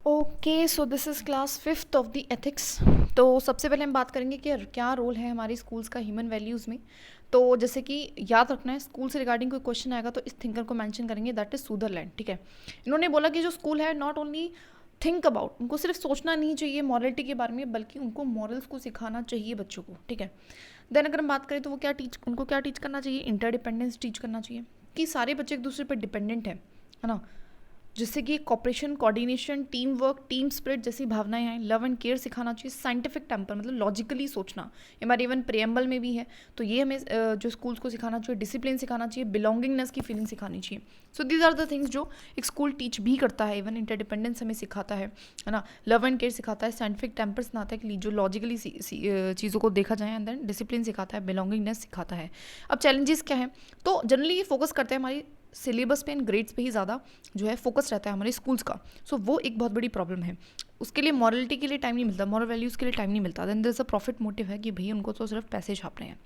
Okay, so this is class fifth of the ethics. तो सबसे पहले हम बात करेंगे कि क्या रोल है हमारी स्कूल्स का ह्यूमन वैल्यूज़ में। तो जैसे कि याद रखना है, स्कूल से रिगार्डिंग कोई क्वेश्चन आएगा तो इस थिंकर को मेंशन करेंगे, दैट इज़ सुदरलैंड। ठीक है, इन्होंने बोला कि जो स्कूल है नॉट ओनली थिंक अबाउट, उनको सिर्फ सोचना नहीं चाहिए मॉरलिटी के बारे में, बल्कि उनको मॉरल्स को सिखाना चाहिए बच्चों को। ठीक है, देन अगर हम बात करें तो वो उनको क्या टीच करना चाहिए, इंटरडिपेंडेंस टीच करना चाहिए, कि सारे बच्चे एक दूसरे पर डिपेंडेंट है ना, जिससे कि cooperation, coordination, team work, team spirit जैसी भावनाएं हैं। लव एंड केयर सिखाना चाहिए, साइंटिफिक टेम्पर मतलब लॉजिकली सोचना, ये हमारे इवन प्रियम्बल में भी है। तो ये हमें जो स्कूल्स को सिखाना चाहिए, डिसिप्लिन सिखाना चाहिए, बिलोंगिंगनेस की फीलिंग सिखानी चाहिए। So these are the things जो एक स्कूल टीच भी करता है। इवन इंटरडिपेंडेंस हमें सिखाता है ना, लव एंड केयर सिखाता है, साइंटिफिक टेम्पर सिखाता है कि जो लॉजिकली चीज़ों को देखा जाए, एंड देन डिसिप्लिन सिखाता है, बिलोंगिंगनेस सिखाता है। अब चैलेंजेस क्या हैं, तो जनरली ये फोकस करते हैं हमारी सिलेबस पे एंड ग्रेड्स पे ही ज़्यादा जो है फोकस रहता है हमारे स्कूल्स का। सो वो एक बहुत बड़ी प्रॉब्लम है। उसके लिए मॉरलिटी के लिए टाइम नहीं मिलता, मॉरल वैल्यूज़ के लिए टाइम नहीं मिलता। Then there is a profit motive है कि भाई उनको तो सिर्फ पैसे छाप रहे हैं।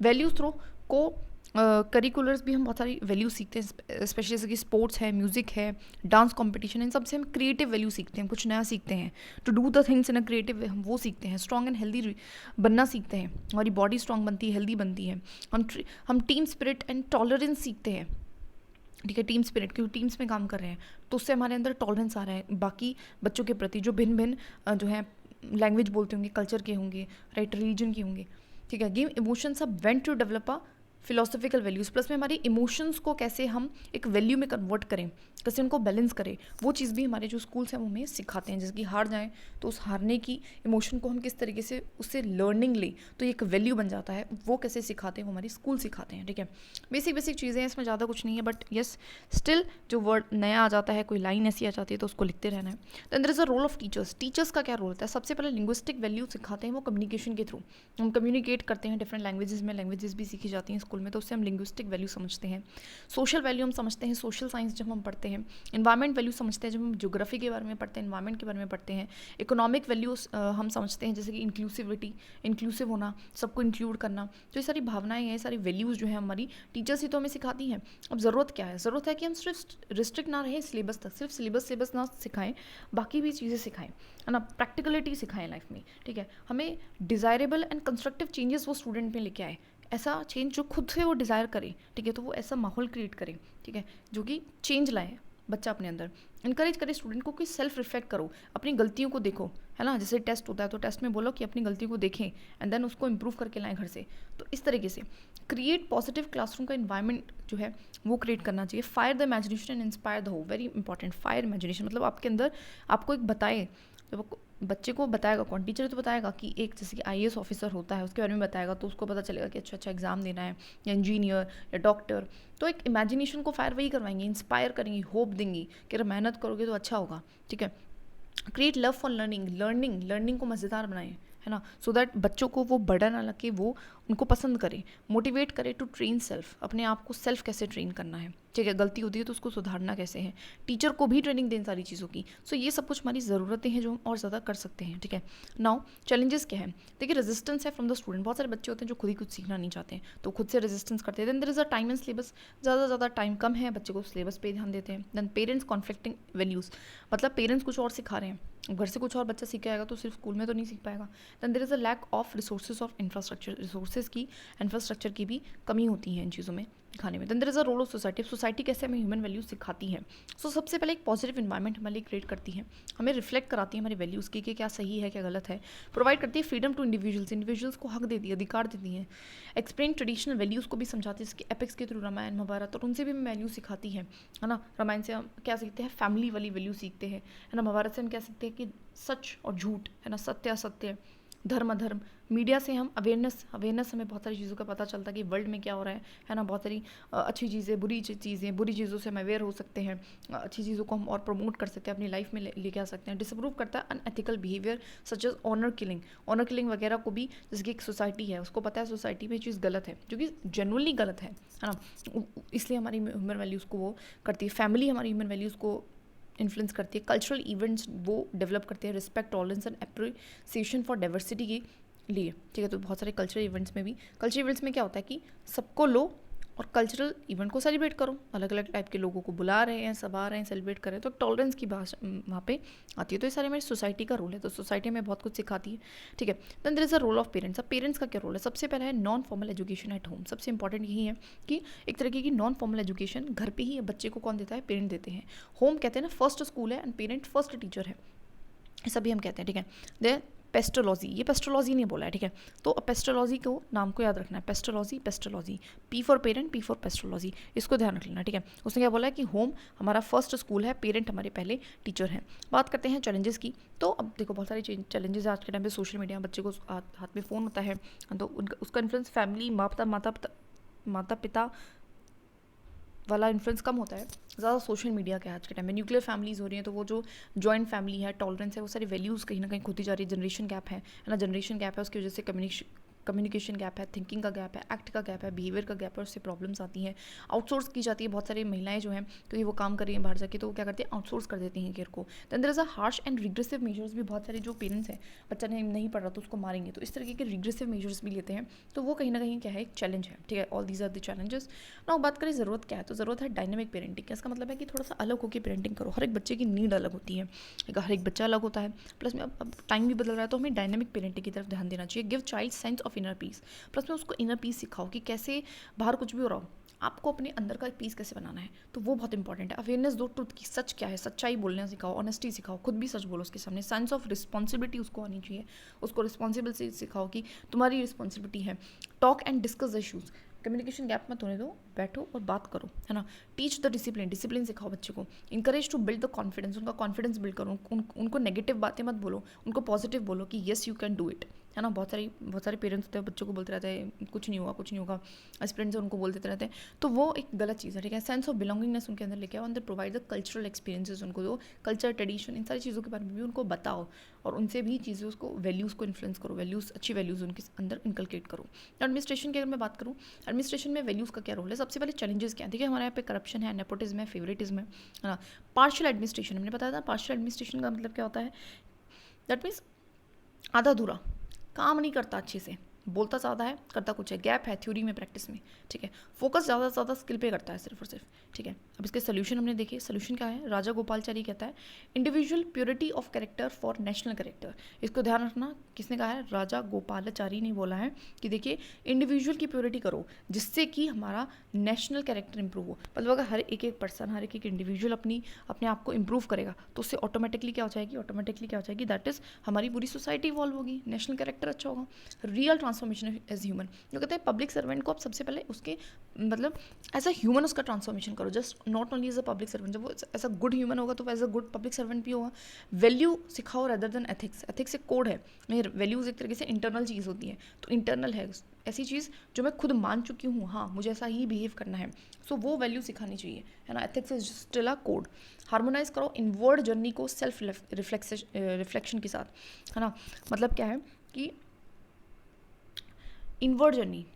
वैल्यूज़ थ्रू को करिकुलर्स भी हम बहुत सारी वैल्यूज सीखते हैं, स्पेशली जैसे कि स्पोर्ट्स है, म्यूजिक है, डांस कंपटीशन, इन सबसे हम क्रिएटिव वैल्यू सीखते हैं, कुछ नया सीखते हैं, to do the things in a creative way, हम वो सीखते हैं। स्ट्रॉन्ग एंड हेल्दी बनना सीखते हैं, हमारी बॉडी स्ट्रॉन्ग बनती है, हेल्दी बनती है। हम टीम स्पिरिट एंड टॉलरेंस सीखते हैं। ठीक है, टीम स्पिरिट, क्योंकि टीम्स में काम कर रहे हैं तो उससे हमारे अंदर टॉलरेंस आ रहा है बाकी बच्चों के प्रति, जो भिन्न भिन्न जो है लैंग्वेज बोलते होंगे, कल्चर के होंगे, राइट, रिलीजन के होंगे। ठीक है, give emotions a vent to develop a philosophical values, plus में हमारे इमोशंस को कैसे हम एक वैल्यू में कन्वर्ट करें, कैसे उनको बैलेंस करें, वो चीज़ भी हमारे जो स्कूल्स हैं वो हमें सिखाते हैं। जैसे कि हार जाएं तो उस हारने की इमोशन को हम किस तरीके से उससे लर्निंग लें तो ये एक वैल्यू बन जाता है, वो कैसे सिखाते हैं, वो हमारी स्कूल सिखाते हैं। ठीक है, बेसिक बेसिक चीज़ें हैं, इसमें ज़्यादा कुछ नहीं है, बट येस स्टिल जो वर्ड नया आ जाता है, कोई लाइन ऐसी आ जाती है तो उसको लिखते रहना है। Then there is a role of teachers. Teachers का क्या रोल होता है, सबसे पहले लिंग्विस्टिक वैल्यू सिखाते हैं वो कम्युनिकेशन के थ्रू। हम कम्युनिकेट करते हैं डिफरेंट लैंग्वेजेस में, लैंग्वेजेस भी सीखी जाती हैं स्कूल में, तो उससे हम लिंग्विस्टिक वैल्यू समझते हैं। सोशल वैल्यू हम समझते हैं सोशल साइंस जब हम पढ़ते हैं। इन्वायरमेंट वैल्यू समझते हैं जब हम ज्योग्राफी के बारे में पढ़ते हैं, इन्वायरमेंट के बारे में पढ़ते हैं। इकोनॉमिक वैल्यूज हम समझते हैं, जैसे कि इंक्लूसिविटी, इंक्लूसिव होना, सबको इंक्लूड करना। तो ये सारी भावनाएं हैं, सारी वैल्यूज़ जो है हमारी टीचर्स ही तो हमें सिखाती हैं। अब ज़रूरत क्या है, ज़रूरत है कि हम सिर्फ रिस्ट्रिक्ट ना रहें सिलेबस तक, सिर्फ सिलेबस ना सिखाएं, बाकी भी चीज़ें सिखाएं, है ना, प्रैक्टिकलिटी सिखाएं लाइफ में। ठीक है, हमें डिज़ायरेबल एंड कंस्ट्रक्टिव चेंजेस वो स्टूडेंट में लेके आए, ऐसा चेंज जो खुद से वो डिज़ायर करे। ठीक है, तो वो ऐसा माहौल क्रिएट करे, ठीक है, जो कि चेंज लाए बच्चा अपने अंदर। इनकरेज करे स्टूडेंट को कि सेल्फ रिफ्लेक्ट करो, अपनी गलतियों को देखो, है ना, जैसे टेस्ट होता है तो टेस्ट में बोलो कि अपनी गलतियों को देखें एंड देन उसको इम्प्रूव करके लाएं घर से। तो इस तरीके से क्रिएट पॉजिटिव क्लासरूम का इन्वायरमेंट जो है वो क्रिएट करना चाहिए। Fire the imagination and inspire the hope, very important. Fire imagination मतलब आपके अंदर आपको एक बताए, जब बच्चे को बताएगा कौन, टीचर तो बताएगा कि एक जैसे कि आईएएस ऑफिसर होता है उसके बारे में बताएगा, तो उसको पता चलेगा कि अच्छा अच्छा एग्जाम देना है, या इंजीनियर या डॉक्टर। तो एक इमेजिनेशन को फायर वही करवाएंगे, इंस्पायर करेंगे, होप देंगी कि अगर मेहनत करोगे तो अच्छा होगा। ठीक है, create love for learning, learning को मज़ेदार बनाएं, है ना, सो दैट बच्चों को वो बर्डन ना लगे, वो उनको पसंद करें। मोटिवेट करें टू ट्रेन सेल्फ, अपने आप को सेल्फ कैसे ट्रेन करना है। ठीक है, गलती होती है तो उसको सुधारना कैसे है, टीचर को भी ट्रेनिंग दें सारी चीज़ों की। सो ये सब कुछ हमारी ज़रूरतें हैं जो हम और ज़्यादा कर सकते हैं। ठीक है, नाउ चैलेंजेस क्या है, देखिए रेजिस्टेंस है फ्रॉम द स्टूडेंट। बहुत सारे बच्चे होते हैं जो खुद ही कुछ सीखना नहीं चाहते हैं, तो खुद से रेजिस्टेंस करते हैं। Then there is a time and syllabus, ज़्यादा टाइम कम है, बच्चे को सिलेबस पे ध्यान देते हैं। देन पेरेंट्स कॉन्फ्लिक्टिंग वैल्यूज़, मतलब पेरेंट्स कुछ और सिखा रहे हैं, घर से कुछ और बच्चा सीख के आएगा तो सिर्फ स्कूल में तो नहीं सीख पाएगा। Then there is a lack of resources of infrastructure, resources की, इंफ्रास्ट्रक्चर की भी कमी होती है इन चीज़ों में दिखाने में। Then there is a role of society, society कैसे हमें ह्यूमन वैल्यूज सिखाती है। सो सबसे पहले एक पॉजिटिव इन्वायरमेंट हमारे लिए क्रिएट करती है, हमें रिफ्लेक्ट कराती है हमारी वैल्यूज़ की कि क्या सही है क्या गलत है। प्रोवाइड करती है फ्रीडम टू इंडिविजुअल्स को हक देती है, अधिकार देती है। एक्सप्लेन ट्रेडिशनल वैल्यूज़ को भी समझाती है, इसके एपिक्स के थ्रू, रामायण महाभारत, और उनसे भी हमें वैल्यू सिखाती है ना। रामायण से हम क्या सीखते हैं, फैमिली वाली वैल्यू सीखते हैं, है ना। महाभारत से हम क्या सीखते हैं कि सच और झूठ, है ना, सत्य असत्य, धर्म अधर्म। मीडिया से हम अवेयरनेस हमें बहुत सारी चीज़ों का पता चलता है कि वर्ल्ड में क्या हो रहा है ना। बहुत सारी अच्छी चीज़ें, बुरी चीज़ों से हम अवेयर हो सकते हैं, अच्छी चीज़ों को हम और प्रमोट कर सकते हैं, अपनी लाइफ में लेके आ सकते हैं। डिसअप्रूव करता है unethical behaviour such as honour killing वगैरह को भी, जैसे कि एक सोसाइटी है उसको पता है सोसाइटी में ये चीज़ गलत है, जो कि जेनुअनली गलत है ना, इसलिए हमारी ह्यूमन वैल्यूज़ को वो करती है। फैमिली हमारी ह्यूमन वैल्यूज़ को इन्फ्लुएंस करती है। कल्चरल इवेंट्स वो डेवलप करते हैं, respect, tolerance and appreciation for diversity के लिए। ठीक है, तो बहुत सारे कल्चरल इवेंट्स में क्या होता है कि सबको लो और कल्चरल इवेंट को सेलिब्रेट करो, अलग अलग टाइप के लोगों को बुला रहे हैं, सब आ रहे हैं, सेलिब्रेट कर रहे हैं, तो टॉलरेंस की भाषा वहाँ पे आती है। तो ये सारे हमारी सोसाइटी का रोल है, तो सोसाइटी में बहुत कुछ सिखाती है, ठीक है। Then there is a role of parents. अब पेरेंट्स का क्या रोल है? सबसे पहला है non formal education at home. सबसे इंपॉर्टेंट यही है कि एक तरीके की नॉन फॉर्मल एजुकेशन घर पे ही बच्चे को कौन देता है? पेरेंट देते हैं। होम कहते हैं ना फर्स्ट स्कूल है, एंड पेरेंट फर्स्ट टीचर है, ऐसा भी हम कहते हैं, ठीक है। दे पेस्टोलॉजी, ये पेस्टोलॉजी नहीं बोला है, ठीक है। तो पेस्टोलॉजी को नाम को याद रखना है, pestology, pestology, P for parent, P for pestology, इसको ध्यान रख लेना, ठीक है। उसने क्या बोला है कि होम हमारा फर्स्ट स्कूल है, पेरेंट हमारे पहले टीचर हैं। बात करते हैं चैलेंजेस की। तो अब देखो बहुत सारे चैलेंजेस आज के टाइम पे, सोशल मीडिया, बच्चे को हाथ में फ़ोन होता है, तो उनका उसका इन्फ्लुएंस फैमिली, माता पिता वाला इन्फ्लुएंस कम होता है, ज़्यादा सोशल मीडिया का है आज के टाइम में। न्यूक्लियर फैमिलीज़ हो रही हैं, तो वो जो जॉइंट फैमिली है, टॉलरेंस है, वो सारी वैल्यूज़ कहीं ना कहीं खोती जा रही है। जनरेशन गैप है ना, जनरेशन गैप है, उसकी वजह से कम्युनिकेशन गैप है, थिंकिंग का गैप है, एक्ट का गैप है, बिहेवियर का गैप है, उससे प्रॉब्लम्स आती हैं। आउटसोर्स की जाती है, बहुत सारी महिलाएं जो हैं, क्योंकि वो काम कर रही हैं बाहर जाके, तो वो क्या करती हैं? आउटसोर्स कर देती हैं केयर को। Then there is a harsh and regressive measures भी, बहुत सारे जो पेरेंट्स हैं, बच्चा नहीं पढ़ रहा तो उसको मारेंगे, तो इस तरीके के रिग्रेसिव मेजर्स भी लेते हैं, तो वो कहीं ना कहीं क्या है? एक चैलेंज है, ठीक है। All these are the challenges. ना बात करें ज़रूरत क्या है, तो ज़रूरत है डायनेमिक पेरेंटिंग। इसका मतलब है कि थोड़ा सा अलग होकर पेरेंटिंग करो। हर एक बच्चे की नीड अलग होती है, हर एक बच्चा अलग होता है, प्लस में अब टाइम भी बदल रहा है, तो हमें डायनेमिक पेरेंटिंग की तरफ ध्यान देना चाहिए। Give child sense of inner peace, plus में उसको इनर पीस सिखाओ कि कैसे बाहर कुछ भी हो रहा हो, आपको अपने अंदर का एक पीस कैसे बनाना है, तो वो बहुत इंपॉर्टेंट है। अवेयरनेस दो ट्रुथ की, सच क्या है, सच्चाई बोलना सिखाओ, ऑनेस्टी सिखाओ, खुद भी सच बोलो उसके सामने। सेंस ऑफ रिस्पॉन्सिबिलिटी उसको आनी चाहिए, उसको रिस्पॉन्सिबल से सिखाओ कि तुम्हारी रिस्पॉन्सिबिलिटी है। Talk and discuss issues, communication gap मत होने दो, बैठो और बात करो, है ना। टीच द डिसिप्लिन, डिसिप्लिन सिखाओ बच्चे को। Encourage to build the confidence, उनका कॉन्फिडेंस बिल्ड करो। उनको नेगेटिव बातें मत बोलो, उनको पॉजिटिव बोलो कि yes you can do it, है ना। बहुत सारे पेरेंट्स होते हैं, बच्चों को बोलते रहते हैं कुछ नहीं होगा, एस्पिरेंट्स से उनको बोल देते रहते हैं, तो वो एक गलत चीज़ है, ठीक है। सेंस ऑफ बिलोंगिंगनेस उनके अंदर लेके आओ, अंदर प्रोवाइड द कल्चरल एक्सपीरियंसेस, उनको दो कल्चर, ट्रेडिशन, इन सारी चीज़ों के बारे में भी उनको बताओ, और उनसे भी चीज़ें, उसको वैल्यूज़ को इन्फ्लुएंस करो, वैल्यूज़, अच्छी वैल्यूज़ उनके अंदर इनकलकेट करो। एडमिनिस्ट्रेशन की अगर मैं बात करूँ, एडमिनिस्ट्रेशन में वैल्यूज़ का क्या रोल है? सबसे पहले चैलेंजेस क्या है? देखिए हमारे यहाँ पे करप्शन है, नेपोटिज्म है, फेवरेटिज्म है ना। पार्शियल एडमिनिस्ट्रेशन, हमने बताया था पार्शियल एडमिनिस्ट्रेशन का मतलब क्या होता है? दैट मीन्स आधा अधूरा, काम नहीं करता अच्छे से, बोलता ज़्यादा है, करता कुछ है, गैप है थ्योरी में, प्रैक्टिस में, ठीक है। फोकस ज़्यादा से ज़्यादा स्किल पे करता है सिर्फ और सिर्फ, ठीक है। अब इसके सोल्यूशन हमने देखे, सोल्यूशन क्या है? राजा गोपालचारी कहता है individual purity of character for national character. इसको ध्यान रखना, किसने कहा है? राजा गोपालाचारी ने बोला है कि देखिए इंडिविजुअल की प्योरिटी करो, जिससे कि हमारा नेशनल कैरेक्टर इंप्रूव हो। मतलब अगर हर एक पर्सन, हर एक इंडिविजुअल अपने आप को इंप्रूव करेगा, तो उससे ऑटोमेटिकली क्या हो जाएगी, दैट इज हमारी पूरी सोसाइटी इवॉल्व होगी, नेशनल कैरेक्टर अच्छा होगा। रियल ट्रांसफॉर्मेशन एज ह्यूमन, जो कहते हैं पब्लिक सर्वेंट को आप सबसे पहले उसके मतलब एज अ ह्यूमन उसका ट्रांसफॉर्मेशन करो, just not only as a public servant. जब वो एज अ गुड ह्यूमन होगा, तो वो as a good public servant भी होगा। वैल्यू सिखाओ रेदर देन एथिक्स। एथिक्स एक कोड है, वैल्यूज़ एक तरीके से इंटरनल चीज़ होती है, तो इंटरनल है ऐसी चीज़ जो मैं खुद मान चुकी हूँ, हाँ मुझे ऐसा ही बिहेव करना है, सो वो वैल्यू सिखानी चाहिए, है ना। Ethics is still a code. Harmonise करो इनवर्ड जर्नी को सेल्फ रिफ्लेक्शन के साथ, है ना। मतलब क्या है कि इनवर्ड जर्नी,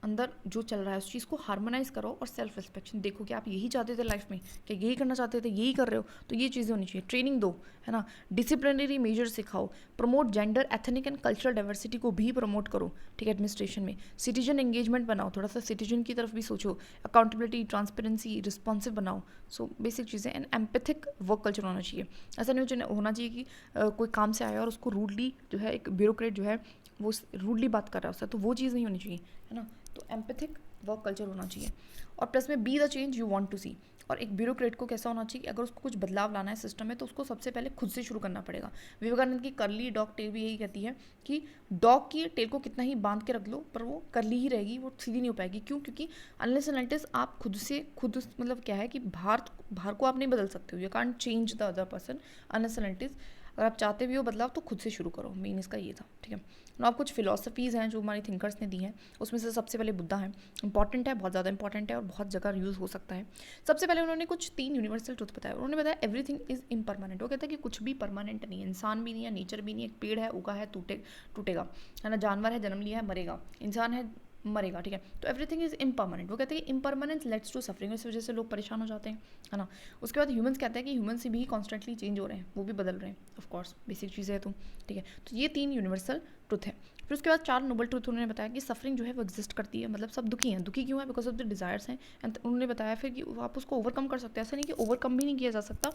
अंदर जो चल रहा है उस चीज़ को हार्मोनाइज करो, और सेल्फ रिस्पेक्शन देखो कि आप यही चाहते थे लाइफ में, क्या यही करना चाहते थे, यही कर रहे हो, तो ये चीज़ें होनी चाहिए। ट्रेनिंग दो, है ना। डिसिप्लिनरी मेजर सिखाओ। Promote gender, ethnic and cultural diversity को भी प्रमोट करो, ठीक है, एडमिनिस्ट्रेशन में। सिटीजन एंगेजमेंट बनाओ, थोड़ा सा सिटीजन की तरफ भी सोचो। अकाउंटेबिलिटी, ट्रांसपेरेंसी, रिस्पॉन्सिव बनाओ, सो बेसिक चीज़ें। एंड एम्पैथिक वर्क कल्चर होना चाहिए। ऐसा नहीं होना चाहिए कि कोई काम से आया और उसको रूडली जो है, एक ब्यूरोक्रेट जो है वो रूडली बात कर रहा है उससे, तो वो चीज़ नहीं होनी चाहिए, है ना। तो एम्पैथिक वर्क कल्चर होना चाहिए। और प्लस में be the change you want to see. और एक ब्यूरोक्रेट को कैसा होना चाहिए कि अगर उसको कुछ बदलाव लाना है सिस्टम में, तो उसको सबसे पहले खुद से शुरू करना पड़ेगा। विवेकानंद की कर्ली डॉग टेल भी यही कहती है कि डॉग की टेल को कितना ही बांध के रख लो, पर वो कर्ली ही रहेगी, वो सीधी नहीं हो पाएगी। क्यों? क्योंकि अनलेस एंड अनटिल आप खुद मतलब क्या है कि बाहर को आप नहीं बदल सकते हो, you can't change the other person unless and until. अगर आप चाहते भी हो बदलाव, तो खुद से शुरू करो, मेन इसका ये था, ठीक है। ना आप कुछ फिलोसफीज़ हैं जो हमारी थिंकर्स ने दी हैं, उसमें से सबसे पहले बुद्धा है। इंपॉर्टेंट है, बहुत ज़्यादा इंपॉर्टेंट है, और बहुत जगह यूज़ हो सकता है। सबसे पहले उन्होंने कुछ 3 यूनिवर्सल ट्रुथ बताया। उन्होंने बताया एवरीथिंग इज़ इम्परमानेंट। वो कहता है कि कुछ भी परमानेंट नहीं है, इंसान भी नहीं है, नेचर भी नहीं है। एक पेड़ है, उगा है, टूटेगा, है ना। जानवर है, जन्म लिया है, मरेगा। इंसान है, मरेगा, ठीक है। तो एवरीथिंग इज इम्परमानेंट। वो कहते हैं कि इम्परमानेंस लेट्स टू सफरिंग, इस वजह से लोग परेशान हो जाते हैं, है ना। उसके बाद ह्यूमंस कहते हैं कि ह्यूमंस भी कॉन्स्टेंटली चेंज हो रहे हैं, वो भी बदल रहे हैं, ऑफ कोर्स बेसिक चीज़ें है, तो ठीक है। तो ये 3 यूनिवर्सल ट्रुथ है। फिर उसके बाद 4 नोबल ट्रूथ उन्होंने बताया कि सफरिंग जो है वो एग्जिस्ट करती है, मतलब सब दुखी हैं, दुखी क्यों है, बिकॉज ऑफ द डिज़ायर्स हैं। एंड उन्होंने बताया फिर कि आप उसको ओवरकम कर सकते हैं, ऐसा नहीं कि ओवरकम भी नहीं किया जा सकता।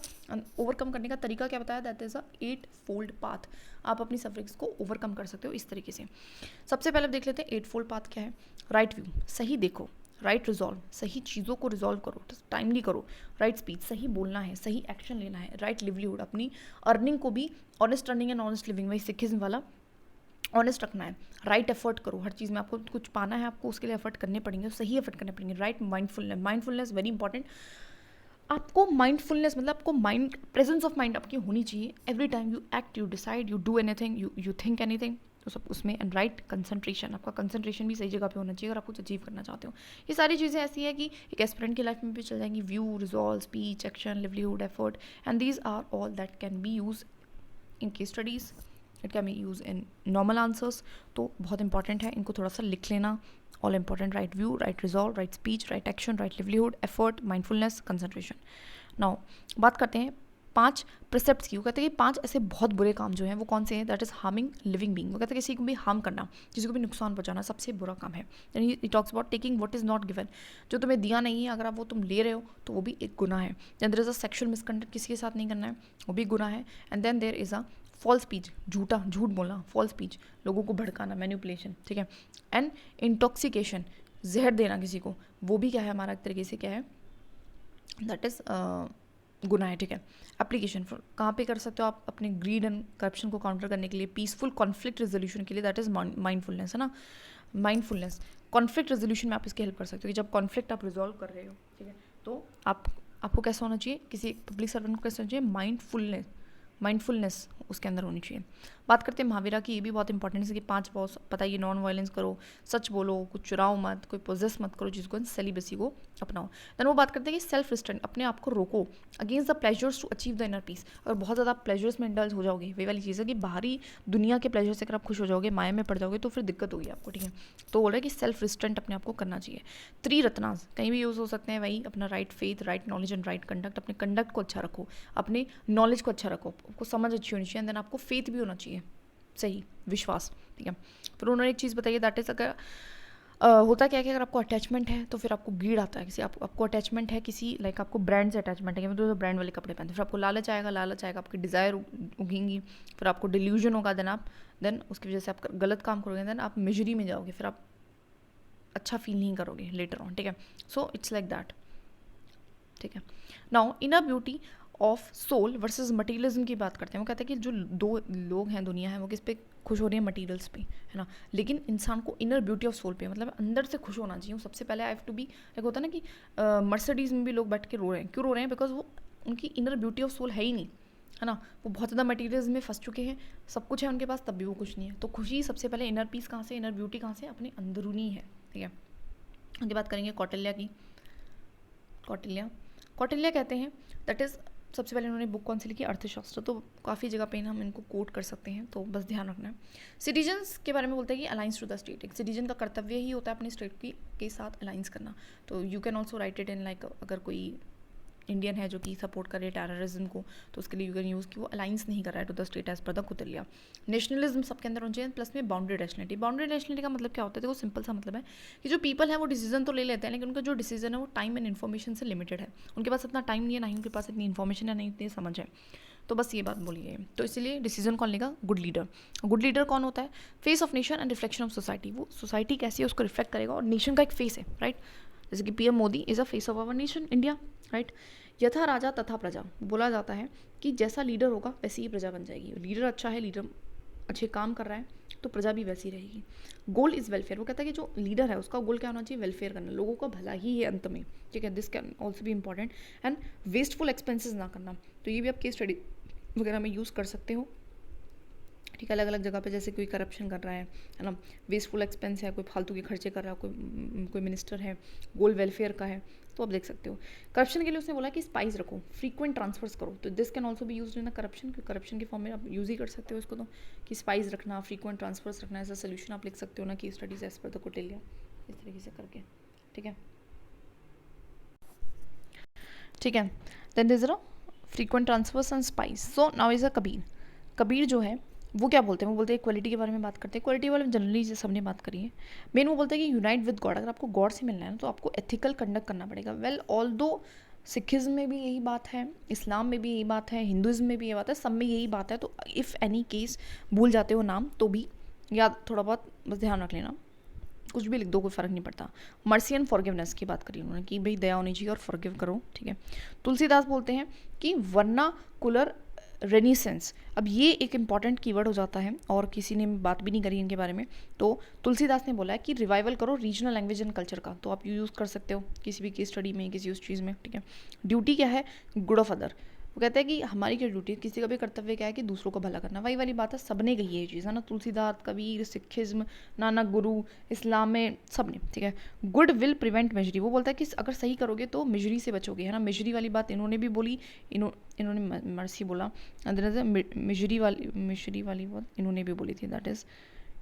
ओवरकम करने का तरीका क्या बताया, that is a 8 fold path, आप अपनी सफरिंग्स को ओवरकम कर सकते हो इस तरीके से। सबसे पहले देख लेते हैं 8 फोल्ड पाथ क्या है। राइट व्यू, सही देखो, राइट रिजॉल्व, सही चीज़ों को रिजॉल्व करो, टाइमली करो। राइट स्पीच, सही बोलना है, सही एक्शन लेना है। राइट लिवलीहुड, अपनी अर्निंग को भी honest earning and honest living, वही सिखिज्म वाला ऑनेस्ट रखना है। राइट एफर्ट करो, हर चीज़ में आपको कुछ पाना है, आपको उसके लिए एफर्ट करने पड़ेंगे, सही एफर्ट करने पड़ेंगे। Right mindfulness, mindfulness very important. आपको माइंडफुलनेस मतलब आपको माइंड, प्रेजेंस ऑफ माइंड आपकी होनी चाहिए। Every time you act, you decide, you do anything, you think anything, तो सब उसमें। एंड राइट कंसंट्रेशन, आपका कंसंट्रेशन भी सही जगह पे होना चाहिए अगर आप कुछ अचीव करना चाहते हो। ये सारी चीज़ें ऐसी है कि एक एस्पिरेंट की लाइफ में भी चल जाएंगी। View, resolve, speech, action, livelihood, effort, and these are all that can be use in case studies, it can be use in normal answers. तो बहुत इंपॉर्टेंट है, इनको थोड़ा सा लिख लेना। All important, right view, right resolve, right speech, right action, right livelihood, effort, mindfulness, concentration. Now बात करते हैं 5 प्रिसेप्ट्स की। वो कहते हैं कि 5 ऐसे बहुत बुरे काम जो हैं वो कौन से हैं, that is harming living being. वो कहते हैं किसी को भी हार्म करना, किसी को भी नुकसान पहुंचाना सबसे बुरा काम है। यानी it talks about taking what is not given, जो तुम्हें दिया नहीं है अगर आप वो तुम ले रहे हो तो वो भी एक गुनाह है। Then there is a sexual misconduct, किसी के साथ नहीं करना है, वो भी गुनाह है। And then there is a false speech, झूठ बोलना, फॉल्स स्पीच, लोगों को भड़काना, मैनिपुलेशन, ठीक है। एंड इंटॉक्सिकेशन, जहर देना किसी को, वो भी क्या है हमारा एक तरीके से क्या है, दैट इज गुनाह है, ठीक है। एप्लीकेशन कहाँ पे कर सकते हो आप, अपने ग्रीड एंड करप्शन को काउंटर करने के लिए, पीसफुल कॉन्फ्लिक्ट रेजोल्यूशन के लिए, दैट इज माइंडफुलनेस, है ना। माइंडफुलनेस, कॉन्फ्लिक्ट रेजोल्यूशन में आप इसकी हेल्प कर सकते हो कि जब कॉन्फ्लिक्ट आप रिजॉल्व कर रहे हो, ठीक है, तो आपको कैसा होना चाहिए, किसी पब्लिक सर्वेंट को कैसा होना चाहिए, माइंडफुलनेस उसके अंदर होनी चाहिए। बात करते हैं महावीरा की, ये भी बहुत इंपॉर्टेंट है कि 5 बहुत पता है, नॉन वायलेंस करो, सच बोलो, कुछ चुराओ मत, कोई पोजेस मत करो, जिसको सेलिबेसी को अपनाओ। देन वो बात करते हैं कि सेल्फ रिस्ट्रेंट, अपने आप को रोको against the pleasures to achieve the inner peace. अगर बहुत ज़्यादा प्लेजर्स में इंडल्ज हो जाओगे, वही वाली चीज़ है कि बाहरी दुनिया के प्लेजर से अगर आप खुश हो जाओगे, माया में पड़ जाओगे, तो फिर दिक्कत होगी आपको, ठीक है। तो बोल रहे हैं कि सेल्फ रिस्ट्रेंट अपने आप को करना चाहिए। 3 रत्नास कहीं भी यूज़ हो सकते हैं, वही अपना right faith, right knowledge and right conduct. अपने कंडक्ट को अच्छा रखो, अपने नॉलेज को अच्छा रखो, आपको समझ अच्छी होनी चाहिए, एंड देन आपको फेथ भी होना चाहिए, सही विश्वास, ठीक है। फिर उन्होंने एक चीज़ बताई, दैट इज अगर होता क्या है कि अगर आपको अटैचमेंट है तो फिर आपको गीड आता है, किसी आपको अटैचमेंट है किसी, लाइक आपको ब्रांड से अटैचमेंट है, मतलब ब्रांड वाले कपड़े पहनते, फिर आपको लालच आएगा, आपकी डिज़ायर उगेंगी, फिर आपको डिल्यूजन होगा, देन उसकी वजह से आप गलत काम करोगे, देन आप मिजरी में जाओगे, फिर आप अच्छा फील नहीं करोगे लेटर ऑन, ठीक है। सो इट्स लाइक दैट, ठीक है। Now inner beauty of soul versus materialism की बात करते हैं। वो कहते हैं कि जो 2 लोग हैं, दुनिया है, वो किस पे खुश हो रही है, मटीरियल्स पे, है ना। लेकिन इंसान को इनर ब्यूटी ऑफ सोल पे, मतलब अंदर से खुश होना चाहिए। सबसे पहले आई हैव टू बी, एक होता है ना कि मर्सिडीज़ में भी लोग बैठ के रो रहे हैं, क्यों रो रहे हैं, बिकॉज वो उनकी इनर ब्यूटी ऑफ सोल है ही नहीं, है ना। वो बहुत ज़्यादा मटीरियल्स में फंस चुके हैं, सब कुछ है उनके पास, तब भी वो कुछ नहीं है। तो खुशी सबसे पहले, इनर पीस कहाँ से, इनर ब्यूटी कहाँ से, अपने अंदरूनी है, ठीक है। उनकी बात करेंगे कौटिल्य की। कौटिल्य कहते हैं, दैट इज़, सबसे पहले उन्होंने बुक कौन सी लिखी, अर्थशास्त्र। तो काफ़ी जगह पे हम इनको कोट कर सकते हैं, तो बस ध्यान रखना है। सिटीजन्स के बारे में बोलते हैं कि अलाइंस टू द स्टेट, एक सिटीजन का कर्तव्य ही होता है अपने स्टेट के साथ अलाइंस करना। तो you can also right it in like, अगर कोई इंडियन है जो कि सपोर्ट करे टेररिज्म को, तो उसके लिए यू कैन यूज़ कि वो अलाइंस नहीं कर रहा है to the state as per the Kautilya. Nationalism सबके अंदर होना चाहिए, प्लस में बाउंड्री नेशनलिटी। बाउंड्री नेशनलिटी का मतलब क्या होता है, देखो सिंपल सा मतलब है कि जो पीपल है वो डिसीजन तो ले लेते हैं, लेकिन उनका जो डिसीजन है वो टाइम एंड इन्फॉर्मेशन से लिमिटेड है। उनके पास इतना टाइम नहीं है, ना ही उनके पास इतनी इन्फॉर्मेशन है, नहीं इतनी समझ है। तो बस ये बात बोली है, तो इसलिए डिसीजन कौन लेगा, गुड लीडर। गुड लीडर कौन होता है, face of nation and reflection of society. वो सोसाइटी कैसी है उसको रिफ्लेक्ट करेगा, और नेशन का एक फेस है, राइट। जैसे कि PM Modi is a face of our nation India, right. यथा राजा तथा प्रजा, बोला जाता है कि जैसा लीडर होगा वैसी ही प्रजा बन जाएगी। लीडर अच्छा है, लीडर अच्छे काम कर रहा है, तो प्रजा भी वैसी रहेगी। Goal is welfare. वो कहता है कि जो लीडर है उसका गोल क्या होना चाहिए, वेलफेयर करना, लोगों का भला ही है अंत में, ठीक है। दिस कैन ऑल्सो भी इंपॉर्टेंट। एंड वेस्टफुल एक्सपेंसेस ना करना, तो ये भी आप केस स्टडी वगैरह में यूज़ कर सकते हो, ठीक है। अलग अलग जगह पे, जैसे कोई करप्शन कर रहा है ना, वेस्टफुल एक्सपेंस है, कोई फालतू के खर्चे कर रहा है, कोई मिनिस्टर है, गोल वेलफेयर का है, तो आप देख सकते हो। करप्शन के लिए उसने बोला कि स्पाइस रखो, फ्रीक्वेंट ट्रांसफर्स करो, तो दिस कैन ऑल्सो भी यूज इन करप्शन, करप्शन के फॉर्म में आप यूज़ ही कर सकते हो इसको, तो कि स्पाइस रखना, फ्रीक्वेंट ट्रांसफर्स रखना, ऐसा सोल्यूशन आप लिख सकते हो ना कि studies as per the Kautilya, इस तरीके से करके, ठीक है, ठीक है। Then this frequent transfers and spice. So now is a Kabir. Kabir जो है वो क्या बोलते हैं, वो बोलते हैं इक्वलिटी के बारे में बात करते हैं। इक्वलिटी वाले में जनरली सबने बात करी है। मेन वो बोलते हैं कि यूनाइट विद गॉड, अगर आपको गॉड से मिलना है ना तो आपको एथिकल कंडक्ट करना पड़ेगा। वेल ऑल दो सिखिज़्म में भी यही बात है, इस्लाम में भी यही बात है, हिंदुज़्म में भी यही बात है, सब में यही बात है। तो इफ़ एनी केस भूल जाते हो नाम तो भी याद थोड़ा बहुत बस ध्यान रख लेना, कुछ भी लिख दो कोई फ़र्क नहीं पड़ता। मर्सी एंड फॉरगिवनेस की बात करी उन्होंने कि भाई दया होनी चाहिए और फॉरगिव करो, ठीक है। तुलसीदास बोलते हैं कि वर्नाकुलर रेनिसेंस, अब ये एक इंपॉर्टेंट कीवर्ड हो जाता है और किसी ने बात भी नहीं करी इनके बारे में। तो तुलसीदास ने बोला है कि रिवाइवल करो रीजनल लैंग्वेज एंड कल्चर का, तो आप यूज़ कर सकते हो किसी भी केस स्टडी में, किसी उस चीज़ में, ठीक है। ड्यूटी क्या है, गुड ऑफ अदर, वो कहते हैं कि हमारी क्या ड्यूटी, किसी का भी कर्तव्य क्या है कि दूसरों को भला करना। वही वाली बात है, सबने कही है ये चीज़ है ना, तुलसीदास, कबीर, सिखिज्म, नानक गुरु, इस्लाम में सबने, ठीक है। गुड विल प्रिवेंट मिजरी, वो बोलता है कि अगर सही करोगे तो मिजरी से बचोगे, है ना। मिजरी वाली बात इन्होंने भी बोली, इन्होंने मर्सी बोला, मिजरी वाली बात इन्होंने भी बोली थी, दैट इज़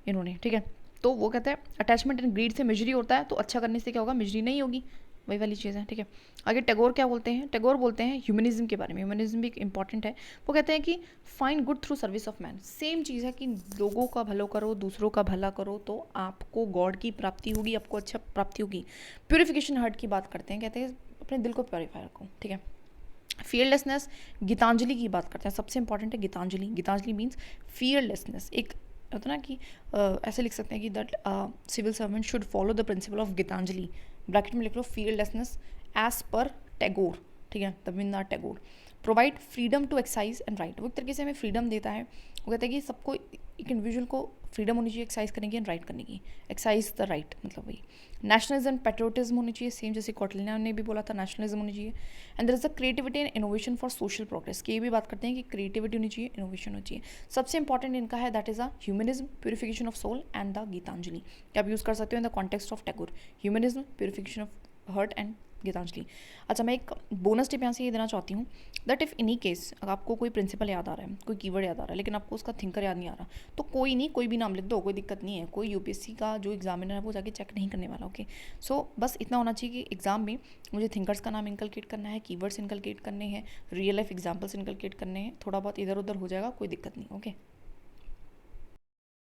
इन्होंने, ठीक है। तो वो कहते हैं अटैचमेंट एंड ग्रीड से मिजरी होता है, तो अच्छा करने से क्या होगा, मिजरी नहीं होगी, वही वाली चीज़ है, ठीक है। आगे टैगोर क्या बोलते हैं, टैगोर बोलते हैं ह्यूमनिज्म के बारे में, ह्यूमनिज्म भी इंपॉर्टेंट है। वो कहते हैं कि find good through service of man, same चीज़ है कि लोगों का भलो करो, दूसरों का भला करो तो आपको गॉड की प्राप्ति होगी, आपको अच्छा प्राप्ति होगी। प्योरिफिकेशन हार्ट की बात करते हैं, कहते हैं अपने दिल को प्योरीफाई रखो, ठीक है। फियरलेसनेस, गीतांजलि की बात करते हैं, सबसे इंपॉर्टेंट है गीतांजलि। गीतांजलि मीन्स फियरलेसनेस, एक होता ना कि ऐसे लिख सकते हैं कि that civil servant should follow the principle of Gitanjali, bracket में लिख लो फियरलेसनेस एज पर टैगोर, ठीक है, Rabindranath Tagore. Provide freedom to exercise and right, वो एक तरीके से हमें फ्रीडम देता है। वो कहता है कि सबको, एक इंडिविजुअल को फ्रीडम होनी चाहिए एक्साइज करने की एंड राइट करने की, एक्साइज द राइट मतलब वही। नेशनलिज्म एंड पेट्रियोटिज्म होनी चाहिए, सेम जैसे कौटिल्य ने भी बोला था, नेशनलिज्म होनी चाहिए। And there is a creativity and innovation for social progress, की ये भी बात करते हैं कि क्रिएटिविटी होनी चाहिए, इनोवेशन होनी चाहिए। सबसे इंपॉर्टेंट इनका है that is a humanism, purification of soul and the Gitanjali, आप यूज़ कर सकते हो in the context of Tagore, humanism, purification of heart and Gitanjali. अच्छा, मैं एक बोनस टिप यहाँ से ये देना चाहती हूँ दैट इफ़ एनी केस अगर आपको कोई प्रिंसिपल याद आ रहा है, कोई कीवर्ड याद आ रहा है, लेकिन आपको उसका थिंकर याद नहीं आ रहा, तो कोई नहीं, कोई भी नाम लिख दो, कोई दिक्कत नहीं है। कोई यूपीएससी का जो एग्जामिनर है वो जाके चेक नहीं करने वाला, ओके। सो बस इतना होना चाहिए कि एग्जाम में मुझे थिंकर्स का नाम इनकलकेट करना है, कीवर्ड्स इनकलकेट करने हैं, रियल लाइफ एग्जाम्पल्स इनकलकेट करने हैं, थोड़ा बहुत इधर उधर हो जाएगा, कोई दिक्कत नहीं, ओके।